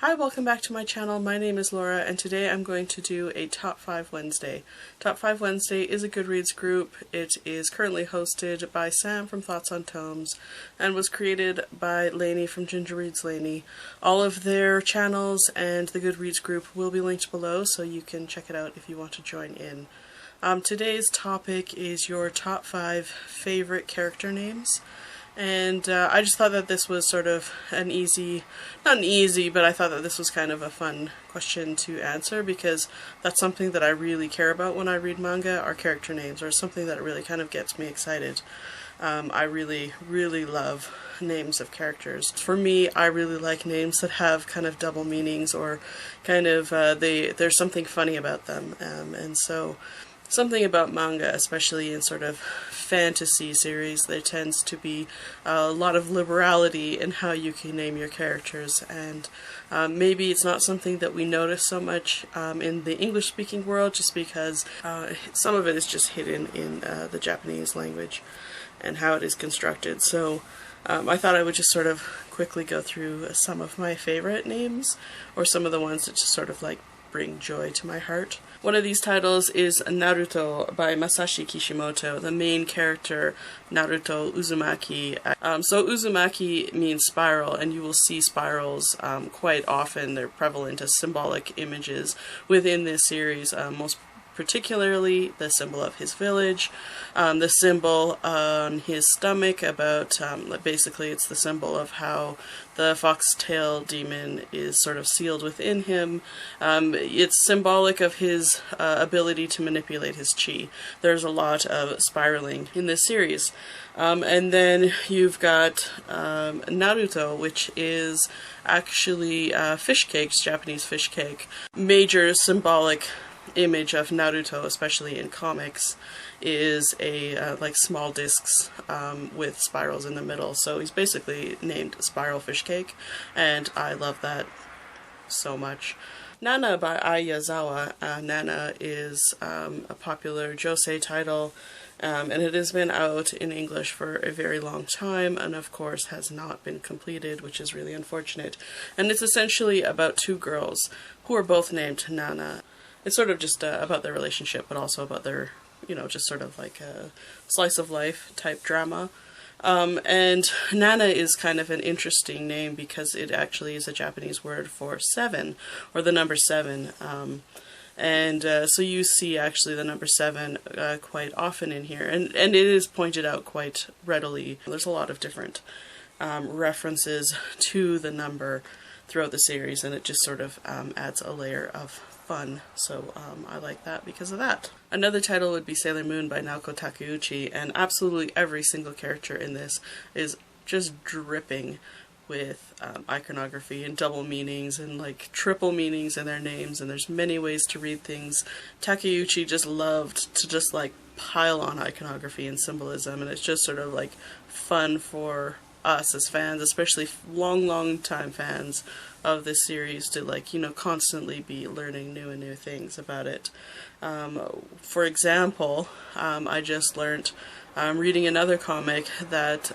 Hi, welcome back to my channel. My name is Laura and today I'm going to do a Top 5 Wednesday. Top 5 Wednesday is a Goodreads group. It is currently hosted by Sam from Thoughts on Tomes and was created by Lainey from Ginger Reads Lainey. All of their channels and the Goodreads group will be linked below so you can check it out if you want to join in. Today's topic is your top 5 favorite character names. And I just thought that this was sort of not easy, but I thought that this was kind of a fun question to answer because that's something that I really care about when I read manga, are character names, or something that really kind of gets me excited. I really, really love names of characters. For me, I really like names that have kind of double meanings or kind of, there's something funny about them, and so something about manga, especially in sort of fantasy series, there tends to be a lot of liberality in how you can name your characters, and maybe it's not something that we notice so much in the English-speaking world just because some of it is just hidden in the Japanese language and how it is constructed. So I thought I would just sort of quickly go through some of my favorite names, or some of the ones that just sort of like bring joy to my heart. One of these titles is Naruto by Masashi Kishimoto, the main character, Naruto Uzumaki. So Uzumaki means spiral, and you will see spirals quite often. They're prevalent as symbolic images within this series, most particularly the symbol of his village, the symbol on his stomach about, basically it's the symbol of how the foxtail demon is sort of sealed within him. It's symbolic of his ability to manipulate his chi. There's a lot of spiraling in this series. And then you've got Naruto, which is actually fish cakes, Japanese fish cake. Major symbolic image of Naruto, especially in comics, is a like small discs with spirals in the middle. So he's basically named Spiral Fish Cake, and I love that so much. Nana by Ai Yazawa. Nana is a popular josei title, and it has been out in English for a very long time, and of course has not been completed, which is really unfortunate. And it's essentially about two girls who are both named Nana. It's sort of just about their relationship, but also about their, just sort of like a slice of life type drama. And Nana is kind of an interesting name because it actually is a Japanese word for 7, or the number 7. So you see actually the number 7 quite often in here, and it is pointed out quite readily. There's a lot of different references to the number throughout the series, and it just sort of adds a layer of fun, so I like that because of that. Another title would be Sailor Moon by Naoko Takeuchi, and absolutely every single character in this is just dripping with iconography and double meanings and like triple meanings in their names, and there's many ways to read things. Takeuchi just loved to just like pile on iconography and symbolism, and it's just sort of like fun for us as fans, especially long time fans of this series, to like, constantly be learning new and new things about it. For example, I just learned, reading another comic, that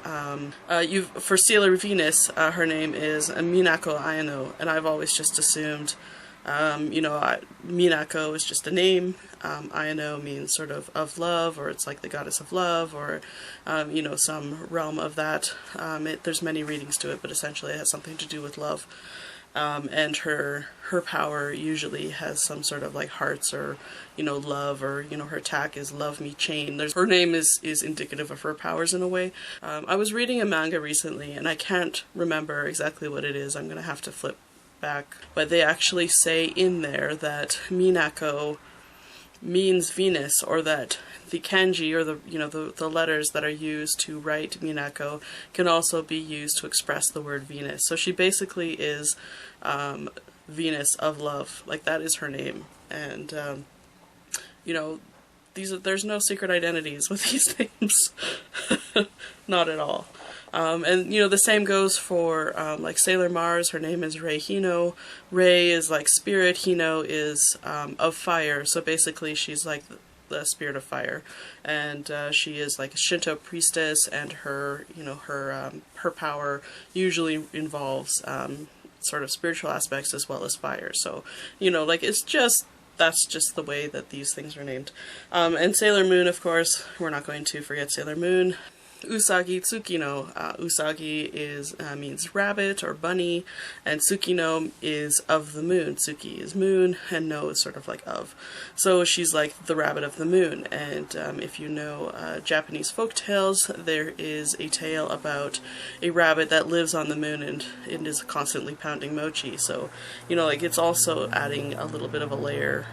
for Sailor Venus, her name is Minako Ayano, and I've always just assumed, Minako is just a name. Ayano means sort of love, or it's like the goddess of love, or, some realm of that. There's many readings to it, but essentially it has something to do with love. And her power usually has some sort of like hearts, or, love, or, her attack is love me chain. Her name is indicative of her powers in a way. I was reading a manga recently, and I can't remember exactly what it is. I'm gonna have to flip back. But they actually say in there that Minako means Venus, or that the kanji, or the letters that are used to write Minako, can also be used to express the word Venus. So she basically is Venus of love. Like, that is her name. And there's no secret identities with these names. Not at all. And the same goes for like Sailor Mars. Her name is Rei Hino. Rei is like spirit, Hino is of fire, so basically she's like the spirit of fire, and she is like a Shinto priestess, and her her power usually involves sort of spiritual aspects as well as fire. So, you know, like, it's just, that's just the way that these things are named. And Sailor Moon, of course, we're not going to forget Sailor Moon. Usagi Tsukino. Usagi means rabbit or bunny, and Tsukino is of the moon. Tsuki is moon, and no is sort of like of. So she's like the rabbit of the moon. And if you know Japanese folk tales, there is a tale about a rabbit that lives on the moon and is constantly pounding mochi. So, you know, like, it's also adding a little bit of a layer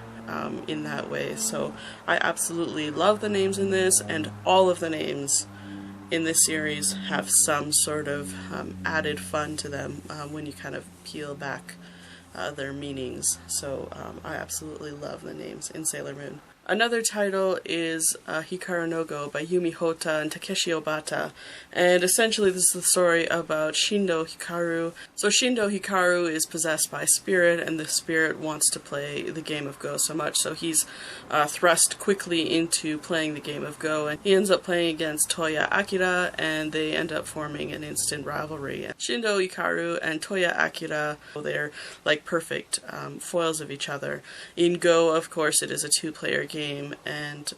in that way. So I absolutely love the names in this, and all of the names in this series have some sort of added fun to them when you kind of peel back their meanings. So I absolutely love the names in Sailor Moon. Another title is Hikaru no Go by Yumi Hota and Takeshi Obata, and essentially this is the story about Shindo Hikaru. So Shindo Hikaru is possessed by a spirit, and the spirit wants to play the game of Go so much, so he's thrust quickly into playing the game of Go, and he ends up playing against Toya Akira, and they end up forming an instant rivalry. Shindo Hikaru and Toya Akira, they're like perfect foils of each other. In Go, of course, it is a two-player game, and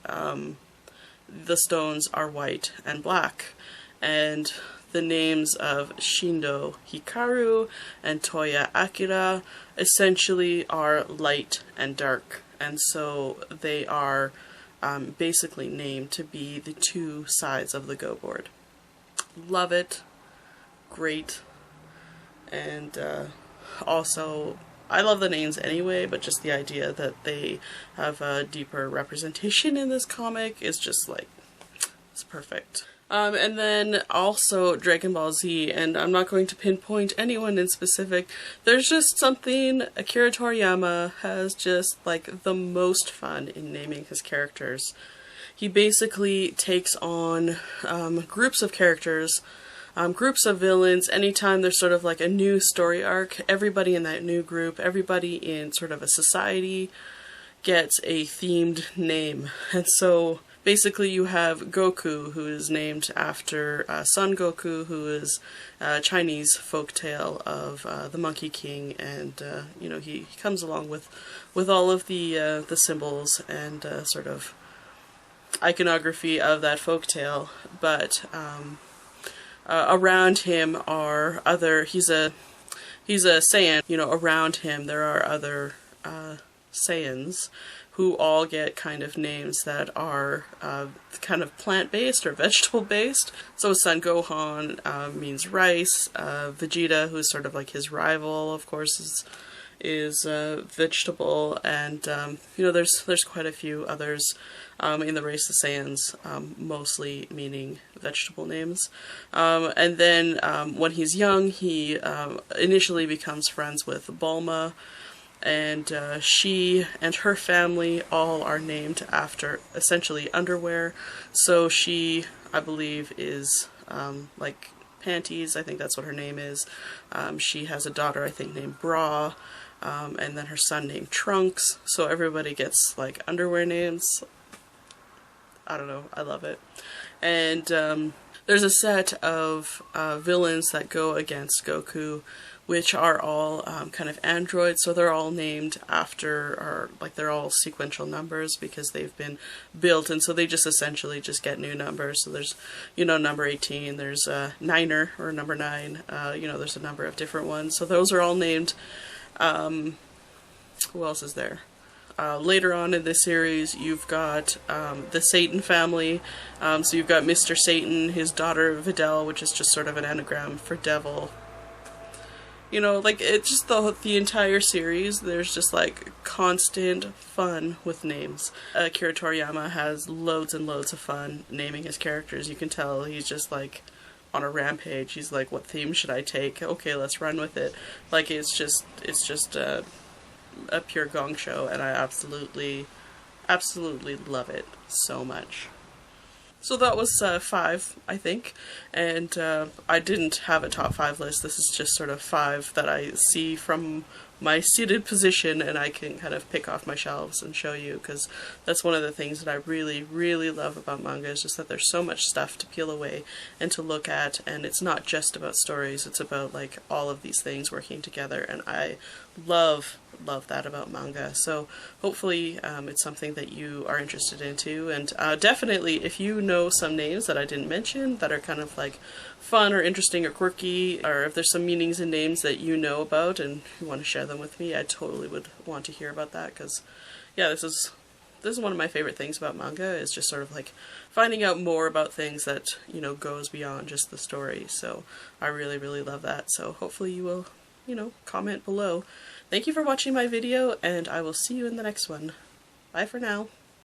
the stones are white and black, and the names of Shindo Hikaru and Toya Akira essentially are light and dark, and so they are basically named to be the two sides of the Go board. Love it. Great. And also, I love the names anyway, but just the idea that they have a deeper representation in this comic is just like, it's perfect. And then also Dragon Ball Z, and I'm not going to pinpoint anyone in specific. There's just something, Akira Toriyama has just like the most fun in naming his characters. He basically takes on groups of characters, groups of villains. Anytime there's sort of like a new story arc, everybody in that new group, everybody in sort of a society gets a themed name. And so basically you have Goku, who is named after Son Goku, who is a Chinese folktale of the Monkey King, and you know, he comes along with all of the symbols and sort of iconography of that folktale, but around him are other, he's a Saiyan, you know, around him there are other Saiyans who all get kind of names that are kind of plant-based or vegetable-based. So Son Gohan means rice, Vegeta, who's sort of like his rival, of course, is vegetable, and you know, there's quite a few others in the race of Saiyans, mostly meaning vegetable names. And then when he's young, he initially becomes friends with Bulma, and she and her family all are named after essentially underwear. So she, I believe, is like Panties, I think that's what her name is. She has a daughter, I think, named Bra, and then her son named Trunks. So everybody gets like underwear names. I don't know, I love it. And there's a set of villains that go against Goku, which are all kind of androids, so they're all named after, or like they're all sequential numbers because they've been built, and so they just essentially just get new numbers. So there's, you know, number 18, there's Niner, or number 9, you know, there's a number of different ones. So those are all named. Who else is there? Later on in this series, you've got the Satan family. So you've got Mr. Satan, his daughter Videl, which is just sort of an anagram for devil. You know, like, it's just the entire series, there's just like constant fun with names. Akira Toriyama has loads and loads of fun naming his characters. You can tell he's just like on a rampage. He's like, what theme should I take? Okay, let's run with it. Like, it's just a pure gong show, and I absolutely love it so much. So that was 5, I think, and I didn't have a top 5 list. This is just sort of 5 that I see from my seated position, and I can kind of pick off my shelves and show you, because that's one of the things that I really, really love about manga, is just that there's so much stuff to peel away and to look at, and it's not just about stories, it's about like all of these things working together, and I love that about manga. So hopefully it's something that you are interested into, and definitely if you know some names that I didn't mention that are kind of like fun or interesting or quirky, or if there's some meanings in names that you know about and you want to share them with me, I totally would want to hear about that, because yeah, this is one of my favorite things about manga, is just sort of like finding out more about things that, you know, goes beyond just the story. So I really, really love that. So hopefully you will, you know, comment below. Thank you for watching my video, and I will see you in the next one. Bye for now.